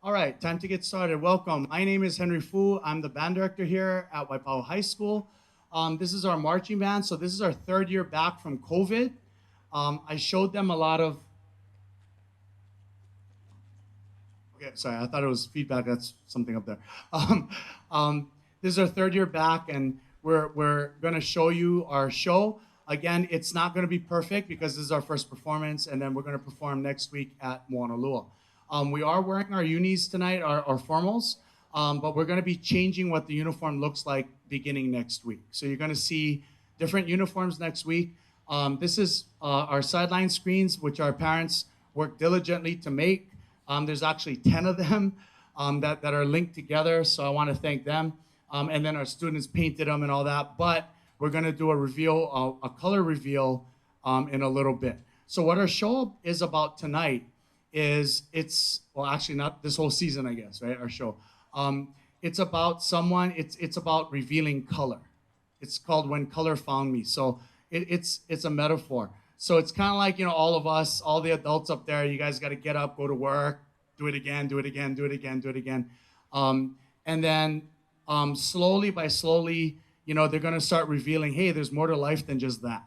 All right, time to get started. Welcome. My name is Henry Fu. I'm the band director here at Waipahu High School. This is our marching band. So this is our third year back from COVID. I showed them a lot of. Okay, sorry, I thought it was feedback. That's something up there. Um, this is our third year back, and we're going to show you our show. Again, it's not going to be perfect because this is our first performance, and then we're going to perform next week at Moanalua. We are wearing our unis tonight, our formals, but we're going to be changing what the uniform looks like beginning next week. So you're going to see different uniforms next week. This is our sideline screens, which our parents worked diligently to make. There's actually 10 of them that are linked together, so I want to thank them. And then our students painted them and all that, but we're going to do a reveal, a color reveal in a little bit. So what our show is about tonight is well, actually not this whole season, I guess, right? Our show. It's about it's about revealing color. It's called When Color Found Me. So it's a metaphor. So it's kind of like, all of us, all the adults up there, you guys got to get up, go to work, do it again, do it again, do it again, do it again. And then slowly by slowly, they're going to start revealing, hey, there's more to life than just that,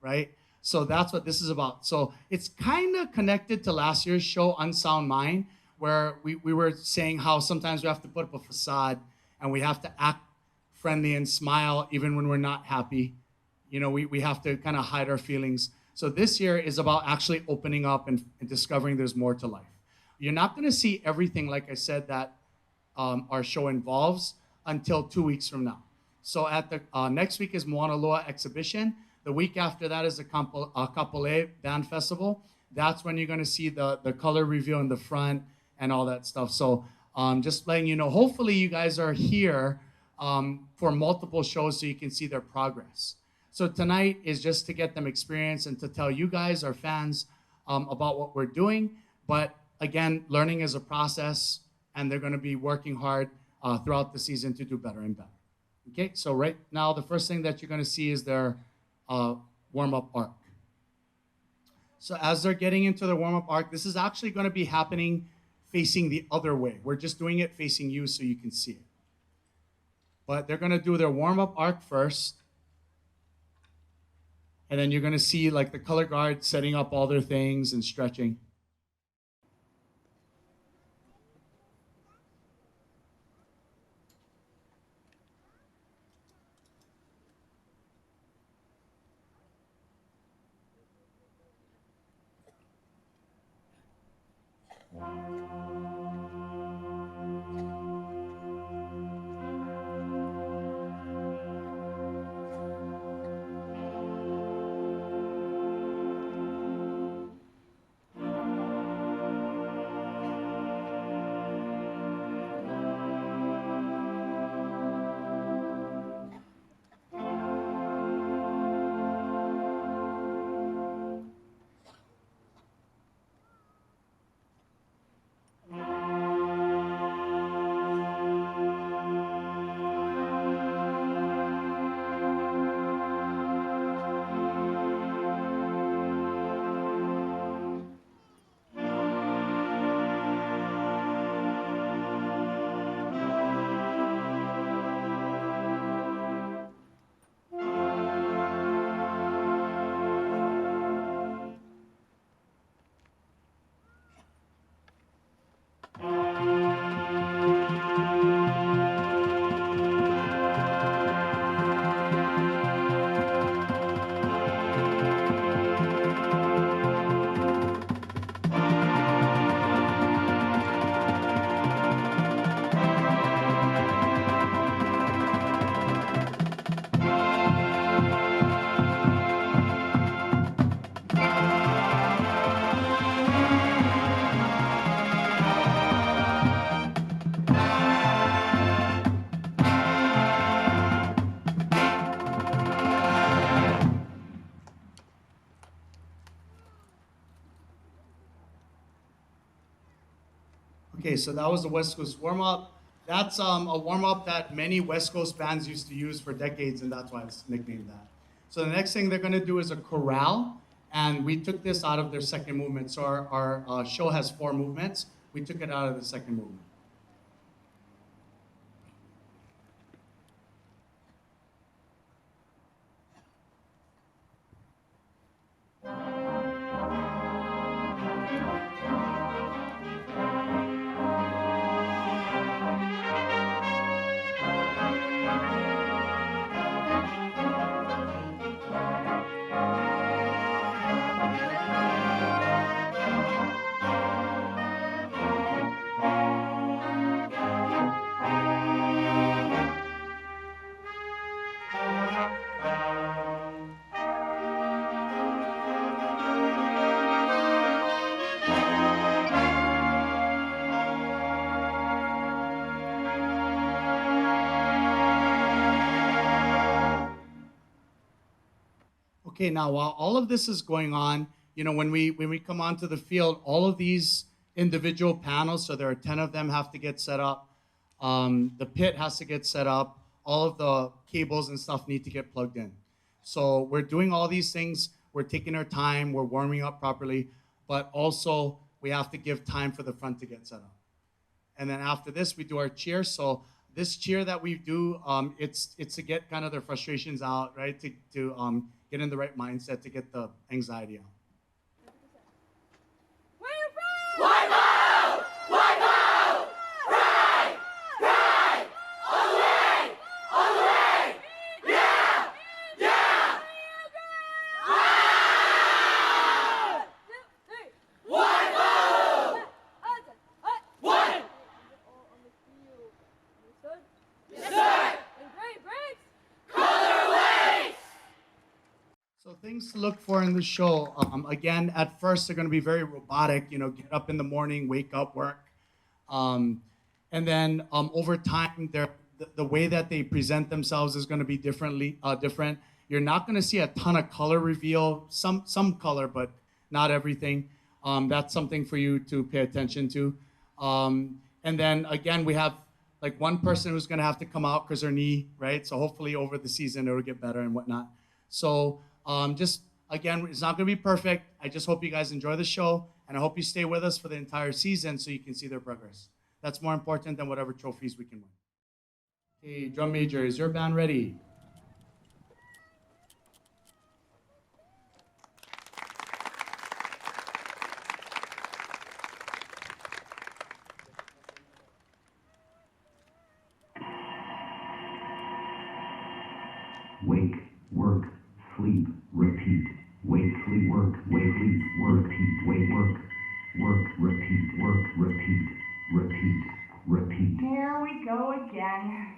right? So that's what this is about. So it's kind of connected to last year's show, Unsound Mind, where we were saying how sometimes we have to put up a facade and we have to act friendly and smile even when we're not happy. We have to kind of hide our feelings. So this year is about actually opening up and discovering there's more to life. You're not going to see everything, like I said, that our show involves until 2 weeks from now. So at the next week is Moana Loa exhibition. The week after that is the Kapolei Band Festival. That's when you're going to see the color reveal in the front and all that stuff. So just letting you know, hopefully you guys are here for multiple shows so you can see their progress. So tonight is just to get them experience and to tell you guys, our fans, about what we're doing. But again, learning is a process, and they're going to be working hard throughout the season to do better and better. Okay, so right now, the first thing that you're going to see is their warm-up arc. So as they're getting into the warm-up arc, this is actually going to be happening facing the other way. We're just doing it facing you so you can see it. But they're going to do their warm-up arc first. And then you're going to see like the color guard setting up all their things and stretching. Okay, so that was the West Coast warm-up. That's a warm-up that many West Coast bands used to use for decades, and that's why it's nicknamed that. So the next thing they're gonna do is a chorale, and we took this out of their second movement. So our show has 4 movements. We took it out of the second movement. Okay, now while all of this is going on, when we come onto the field, all of these individual panels, so there are 10 of them, have to get set up. The pit has to get set up. All of the cables and stuff need to get plugged in. So we're doing all these things. We're taking our time. We're warming up properly, but also we have to give time for the front to get set up. And then after this, we do our cheer. So this cheer that we do, it's to get kind of their frustrations out, right? To get in the right mindset, to get the anxiety out. Waipahu! Waipahu! Pray! Pray! All the way! All the way! Yeah! Yeah! Ah! Waipahu! One! Yes, sir! Color waves! So things to look for in the show. Again, at first they're going to be very robotic. Get up in the morning, wake up, work, and then over time, the way that they present themselves is going to be different. You're not going to see a ton of color reveal. Some color, but not everything. That's something for you to pay attention to. And then again, we have like one person who's going to have to come out because her knee, right? So hopefully over the season it'll get better and whatnot. So just again, it's not going to be perfect. I just hope you guys enjoy the show, and I hope you stay with us for the entire season so you can see their progress. That's more important than whatever trophies we can win. Okay, drum major, is your band ready? Wake, work, sleep, repeat. Wake, sleep, work, wake, sleep, work, repeat. Wake, work, repeat, work, repeat, repeat, repeat. Here we go again.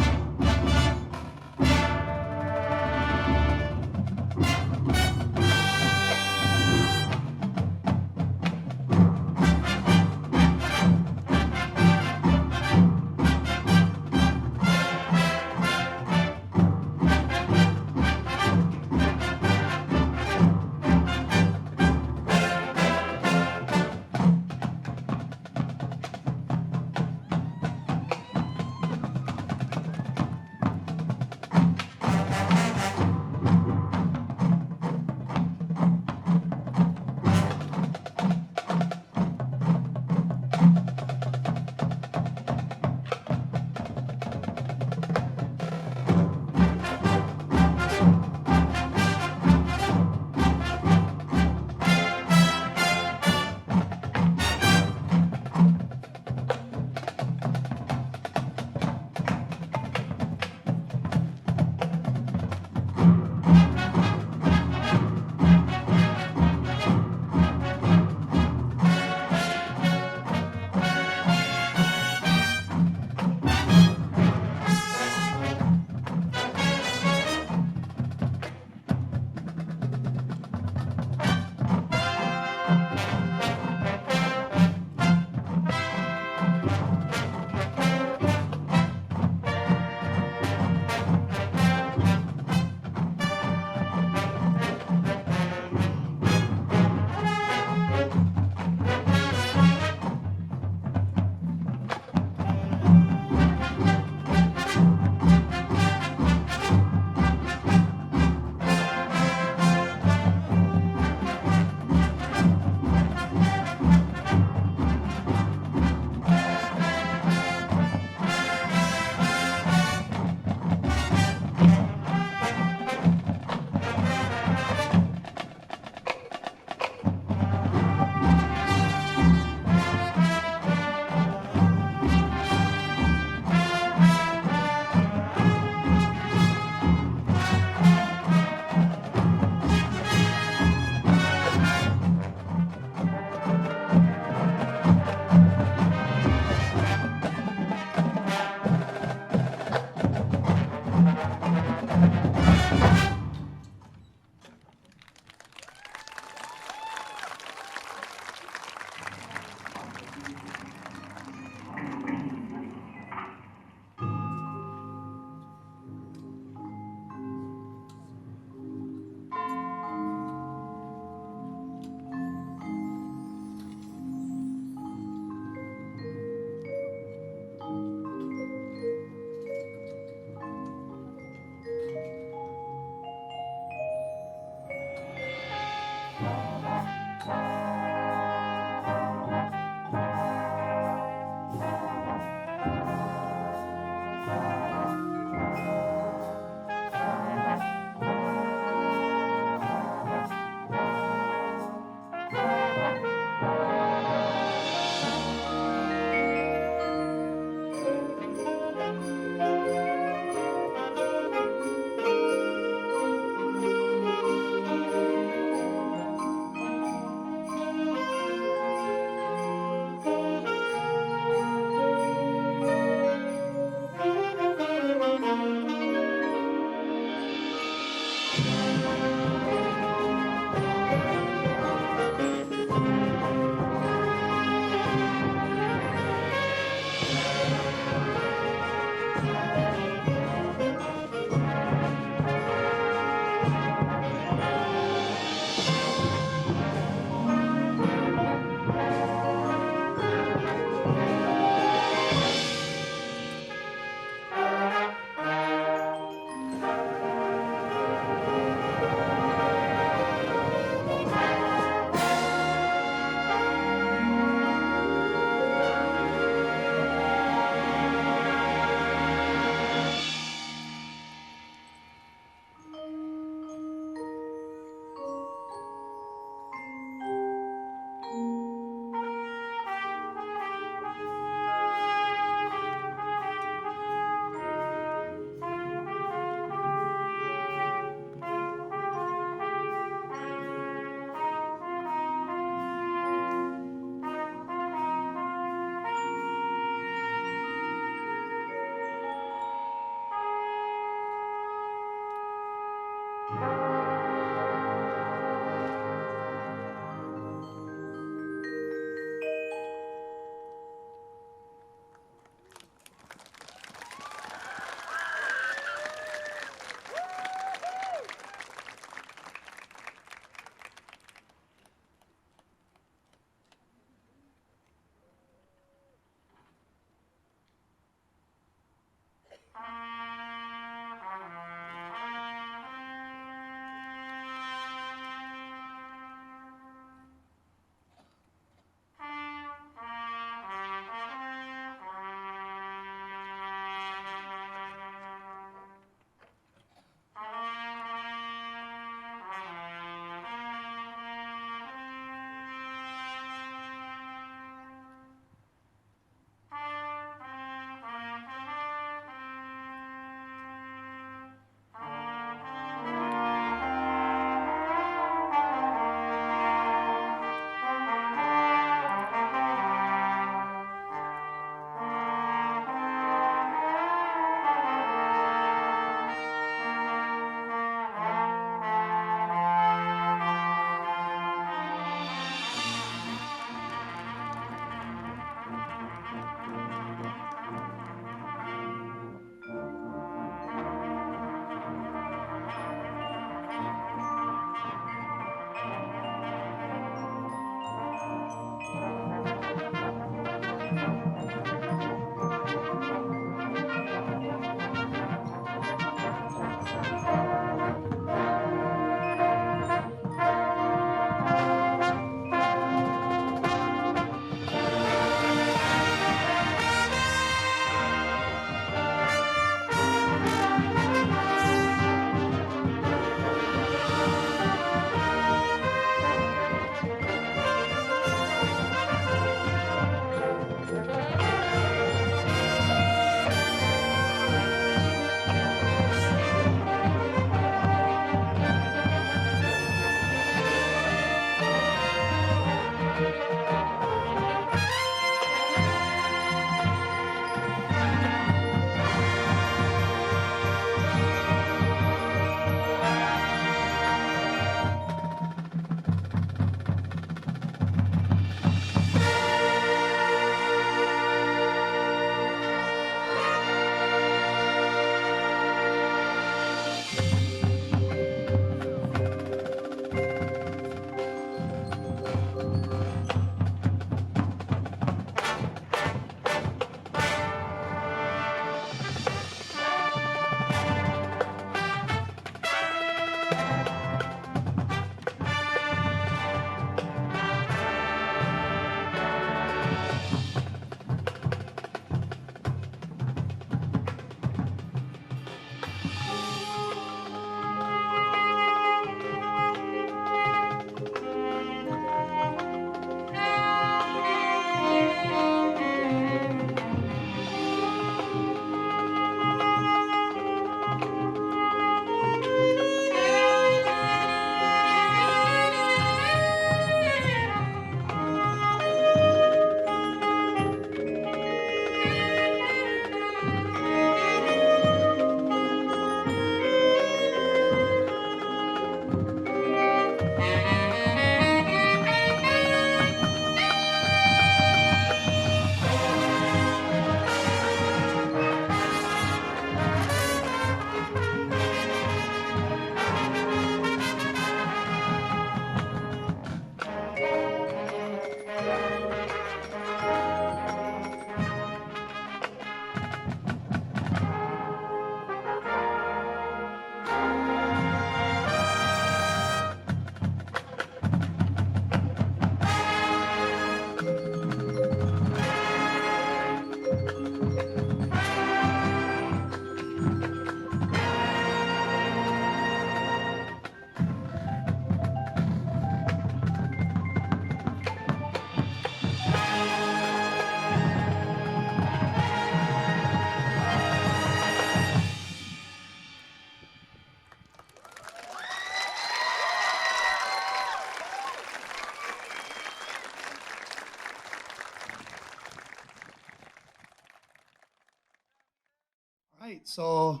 right, so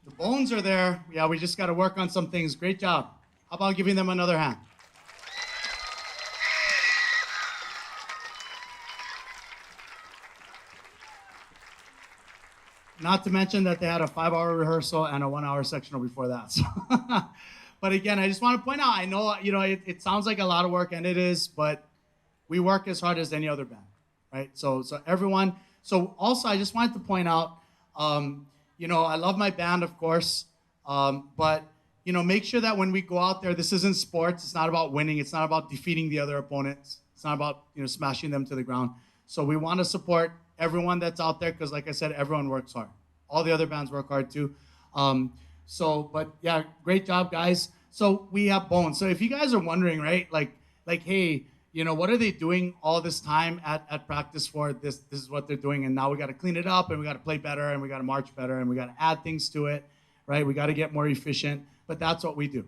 the bones are there. Yeah, we just got to work on some things. Great job. How about giving them another hand? Not to mention that they had a 5-hour rehearsal and a 1-hour sectional before that. So but again, I just want to point out, I know, it sounds like a lot of work, and it is, but we work as hard as any other band, right? So everyone, so also I just wanted to point out, I love my band, of course, but, make sure that when we go out there, this isn't sports. It's not about winning. It's not about defeating the other opponents. It's not about, smashing them to the ground. So we want to support everyone that's out there because, like I said, everyone works hard. All the other bands work hard too. But yeah, great job, guys. So we have Bones. So if you guys are wondering, right, like, hey, what are they doing all this time at practice for? This is what they're doing, and now we got to clean it up, and we got to play better, and we got to march better, and we got to add things to it, right? We got to get more efficient, but that's what we do,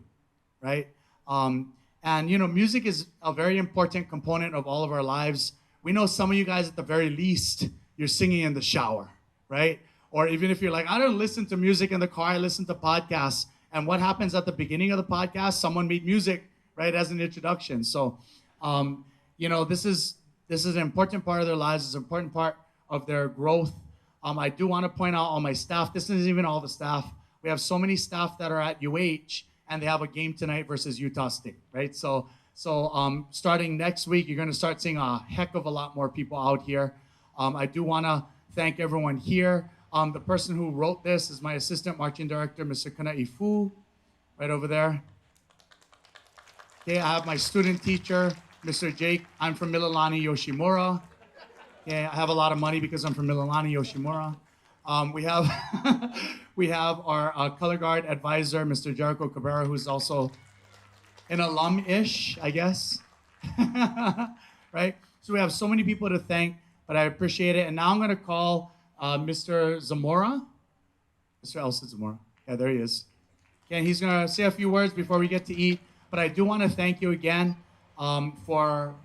right? And music is a very important component of all of our lives. We know some of you guys, at the very least, you're singing in the shower, right? Or even if you're like, I don't listen to music in the car, I listen to podcasts. And what happens at the beginning of the podcast? Someone made music, right, as an introduction. So, this is an important part of their lives. It's an important part of their growth. I do want to point out all my staff. This isn't even all the staff. We have so many staff that are at UH, and they have a game tonight versus Utah State, right? So starting next week, you're going to start seeing a heck of a lot more people out here. I do want to thank everyone here. The person who wrote this is my assistant marching director, Mr. Kana Ifu, right over there. Okay, I have my student teacher, Mr. Jake. I'm from Mililani Yoshimura. Okay, I have a lot of money because I'm from Mililani Yoshimura. We have our color guard advisor, Mr. Jericho Cabrera, who's also an alum-ish, I guess. Right? So we have so many people to thank, but I appreciate it. And now I'm going to call Mr. Zamora. Mr. Elsa Zamora. Yeah, there he is. Okay, he's going to say a few words before we get to eat. But I do want to thank you again for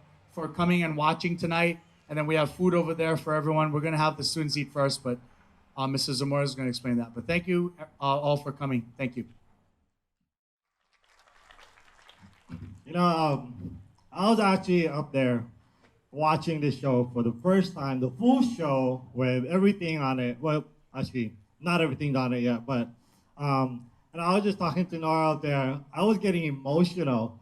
coming and watching tonight. And then we have food over there for everyone. We're going to have the students eat first, but Mr. Zamora is going to explain that. But thank you all for coming. Thank you. I was actually up there watching the show for the first time, the full show with everything on it. Well, actually, not everything on it yet, but and I was just talking to Nora out there. I was getting emotional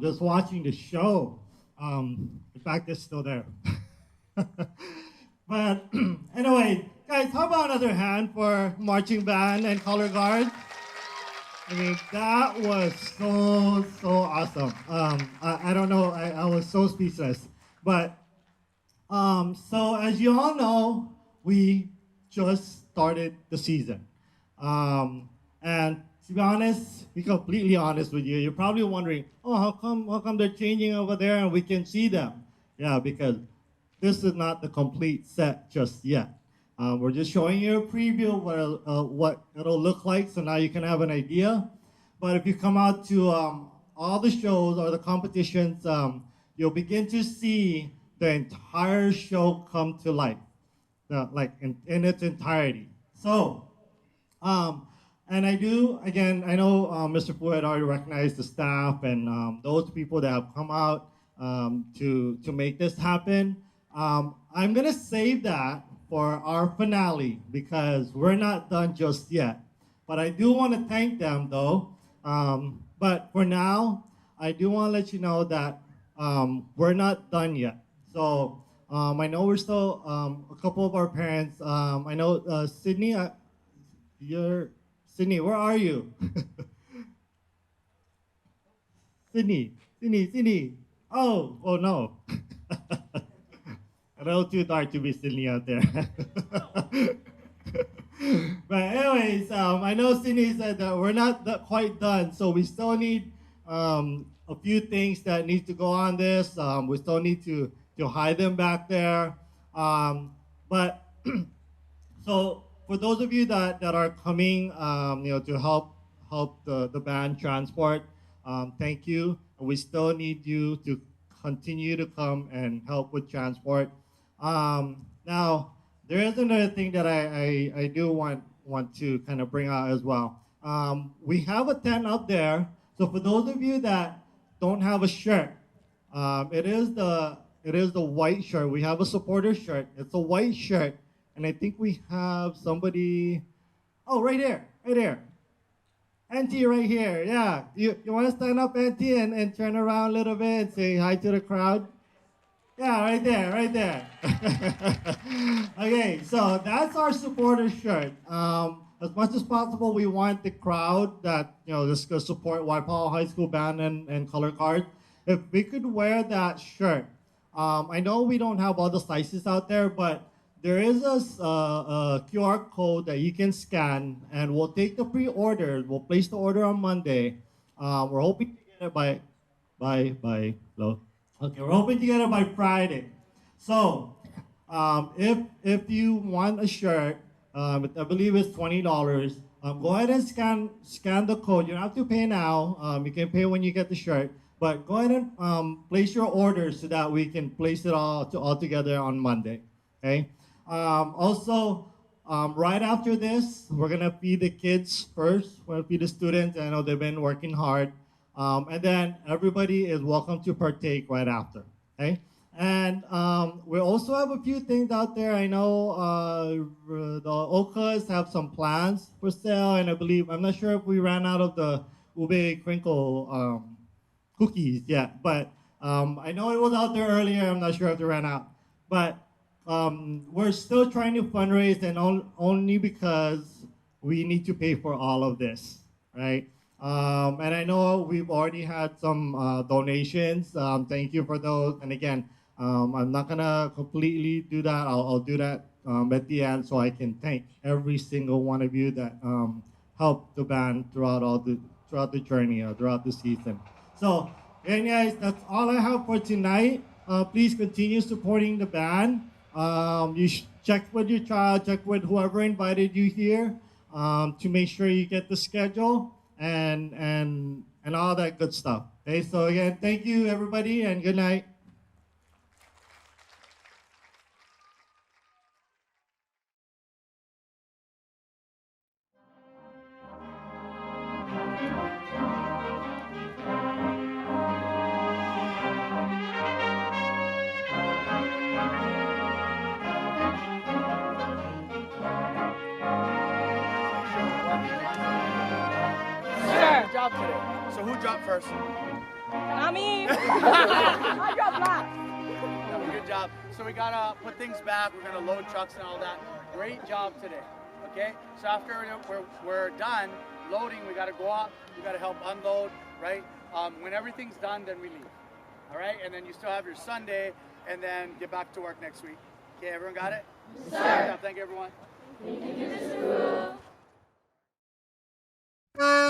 just watching the show. In fact, it's still there. But anyway, guys, how about another hand for marching band and color guard? I mean, that was so awesome. I don't know, I was so speechless. But, so as you all know, we just started the season. And to be honest, be completely honest with you, you're probably wondering, oh, how come they're changing over there and we can see them? Yeah, because this is not the complete set just yet. We're just showing you a preview of what it'll look like, so now you can have an idea. But if you come out to all the shows or the competitions, you'll begin to see the entire show come to life, like in its entirety. So, and I do, again, I know Mr. Fu had already recognized the staff and those people that have come out to make this happen. I'm gonna save that for our finale because we're not done just yet. But I do want to thank them though. But for now, I do want to let you know that we're not done yet. So I know we're still a couple of our parents. I know Sydney, Sydney, where are you? Sydney. Oh no. A little too dark to be Sydney out there. But anyways, I know Sydney said that we're not quite done, so we still need a few things that need to go on this. We still need to hide them back there. But so for those of you that are coming, to help the band transport, thank you. We still need you to continue to come and help with transport. Now, there is another thing that I do want to kind of bring out as well. We have a tent up there. So for those of you that don't have a shirt, it is the white shirt. We have a supporter shirt. It's a white shirt, and I think we have somebody. Oh, right here, right here. Auntie right here. Yeah. You want to stand up, Auntie, and turn around a little bit and say hi to the crowd? Yeah, right there, right there. Okay, so that's our supporter shirt. As much as possible, we want the crowd that just go support Waipahu High School band and color guard. If we could wear that shirt, I know we don't have all the sizes out there, but there is a QR code that you can scan, and we'll take the pre-order. We'll place the order on Monday. We're hoping to get it by hello. Okay, we're hoping to get it by Friday. So, if you want a shirt, I believe it's $20. Go ahead and scan the code. You don't have to pay now. You can pay when you get the shirt. But go ahead and place your order so that we can place it all together on Monday. Okay. Also, right after this, we're gonna feed the kids first. We're gonna feed the students. I know they've been working hard. And then everybody is welcome to partake right after, okay? And we also have a few things out there. I know the Okas have some plans for sale, and I'm not sure if we ran out of the ube crinkle cookies yet, but I know it was out there earlier. I'm not sure if they ran out. But we're still trying to fundraise, and only because we need to pay for all of this, right? And I know we've already had some donations. Thank you for those. And again, I'm not gonna completely do that. I'll do that at the end, so I can thank every single one of you that helped the band throughout the journey, throughout the season. So, and guys, that's all I have for tonight. Please continue supporting the band. Check with your child, check with whoever invited you here to make sure you get the schedule and all that good stuff. Okay, so again, thank you everybody and good night. Sir. Job today. So who dropped first? Not me. I dropped last. That was a good job. So we gotta put things back. We're gonna load trucks and all that. Great job today. Okay. So after we're done loading, we gotta go up. We gotta help unload. Right. When everything's done, then we leave. All right. And then you still have your Sunday, and then get back to work next week. Okay. Everyone got it? Yes, sir. Thank you, everyone. Thank you, Mr. Wu.